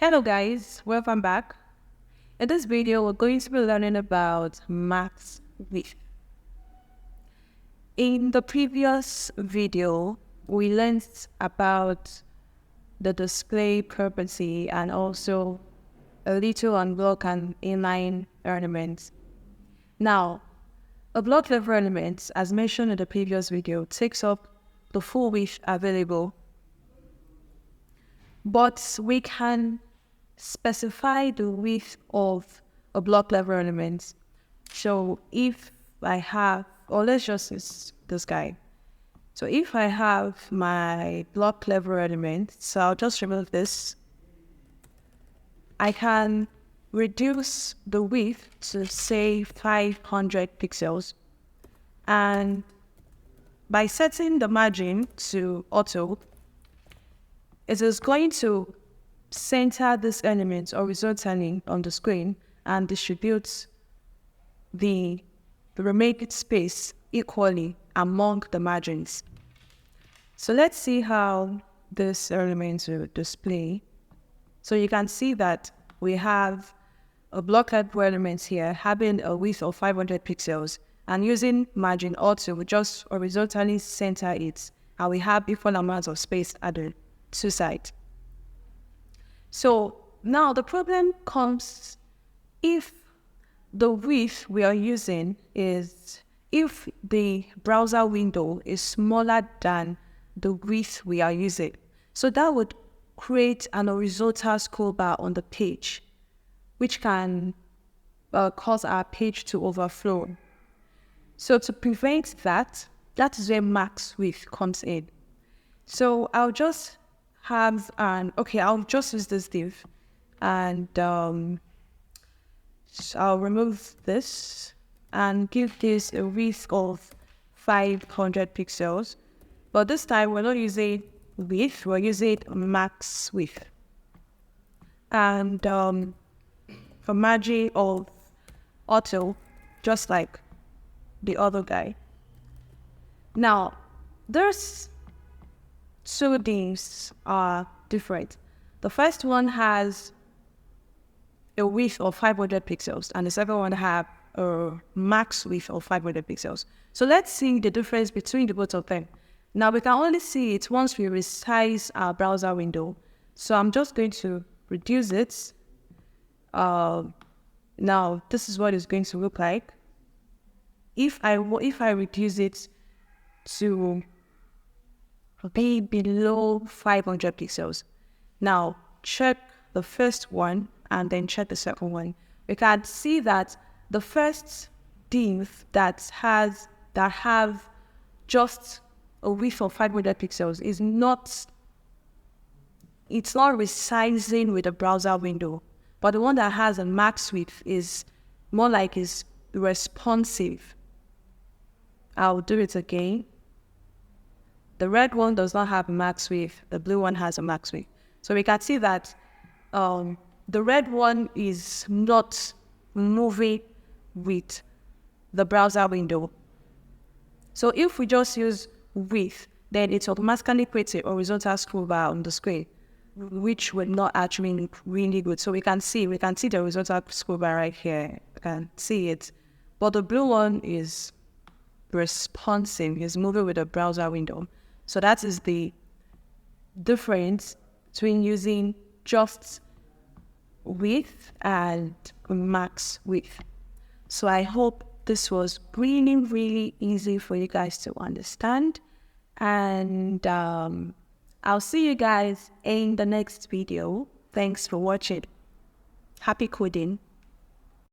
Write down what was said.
Hello guys, welcome back. In this video, we're going to be learning about max width. In the previous video, we learned about the display property and also a little on block and inline elements. Now, a block level element, as mentioned in the previous video, takes up the full width available, but we can specify the width of a block level element. So if I have, or let's just use this guy. So if I have my block level element, so I'll just remove this. I can reduce the width to say 500 pixels. And by setting the margin to auto, it is going to center this element horizontally on the screen and distribute the remaining space equally among the margins. So let's see how this element will display. So you can see that we have a block level element here having a width of 500 pixels, and using margin auto, we just horizontally center it, and we have equal amounts of space at the two sides. So now the problem comes if the width we are using is, if the browser window is smaller than the width we are using. So that would create an horizontal scroll bar on the page, which can cause our page to overflow. So to prevent that, that is where max width comes in. So I'll just have I'll just use this div, and I'll remove this and give this a width of 500 pixels. But this time we're not using width, we're using max width. And for margin of auto, just like the other guy. Now, there's two divs are different. The first one has a width of 500 pixels and the second one have a max width of 500 pixels. So let's see the difference between the both of them. Now we can only see it once we resize our browser window. So I'm just going to reduce it. Now this is what it's going to look like. If I reduce it to be below 500 pixels. Now check the first one and then check the second one. We can see that the first div that have just a width of 500 pixels is not resizing with the browser window, but the one that has a max width is more like is responsive. I'll do it again. The red one does not have a max width. The blue one has a max width. So we can see that the red one is not moving with the browser window. So if we just use width, then it automatically creates a horizontal scroll bar on the screen, which would not actually look really good. So we can see the horizontal scroll bar right here. You can see it. But the blue one is responsive, is moving with the browser window. So that is the difference between using just width and max width. So I hope this was really, really easy for you guys to understand. And I'll see you guys in the next video. Thanks for watching. Happy coding.